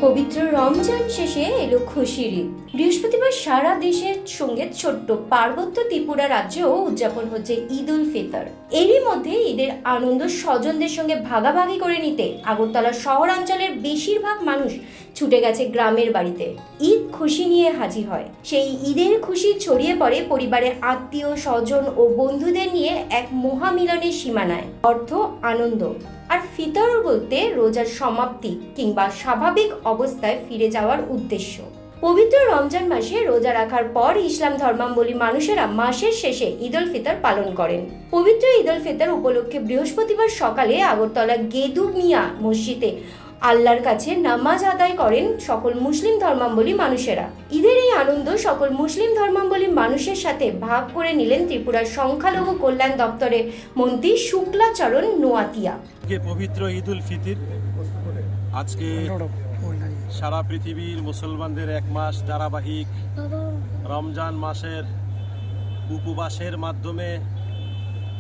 পবিত্র রমজান শেষে এলো খুশির ঈদ। বৃহস্পতিবার সারা দেশের সঙ্গে ছোট্ট পার্বত্য ত্রিপুরা রাজ্যেও উদযাপন হচ্ছে ঈদ উল ফিতর। এরই মধ্যে ঈদের আনন্দ স্বজনদের সঙ্গে ভাগাভাগি করে নিতে আগরতলা শহরাঞ্চলের বেশিরভাগ মানুষ ছুটে গেছে গ্রামের বাড়িতে। ঈদ খুশি নিয়ে হাজির হয়। সেই ঈদের খুশি ছড়িয়ে পড়ে পরিবারের আত্মীয় স্বজন ও বন্ধুদের নিয়ে এক মহামিলনের সীমানায়। অর্থ, আনন্দ আর ফিতর বলতে রোজার সমাপ্তি কিংবা স্বাভাবিক অবস্থায় ফিরে যাওয়ার উদ্দেশ্য। পবিত্র রমজান মাসে রোজা রাখার পর ইসলাম ধর্মাবলম্বী মানুষেরা মাসের শেষে ঈদ উল ফিতর পালন করেন। পবিত্র ঈদ উল ফিতর উপলক্ষে বৃহস্পতিবার সকালে আগরতলা গেদু মিয়া মসজিদে আল্লাহর কাছে নামাজ আদায় করেন সকল মুসলিম ধর্মাবলম্বী মানুষেরা। ঈদের এই আনন্দ সকল মুসলিম ধর্মাবলম্বী মানুষের সাথে ভাগ করে নিলেন ত্রিপুরার সংখ্যালঘু কল্যাণ দপ্তরের মন্ত্রী শুক্লাচরণ নোয়াতিয়া। পবিত্র ঈদ উল ফিতর আজকে সারা পৃথিবীর মুসলমানদের এক মাস ধারাবাহিক রমজান মাসের উপবাসের মাধ্যমে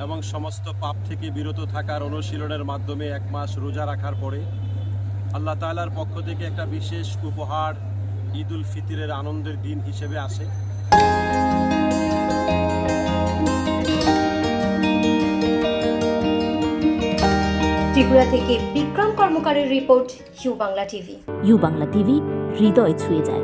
এবং সমস্ত পাপ থেকে বিরত থাকার অনুশীলনের মাধ্যমে এক মাস রোজা রাখার পরে আল্লাহ তাআলার পক্ষ থেকে একটা বিশেষ উপহার ঈদ উল ফিতরের আনন্দের দিন হিসেবে আসে। ত্রিপুরা থেকে বিক্রম কর্মকারের report, U Bangla TV. U Bangla TV হৃদয় ছুঁয়ে যায়।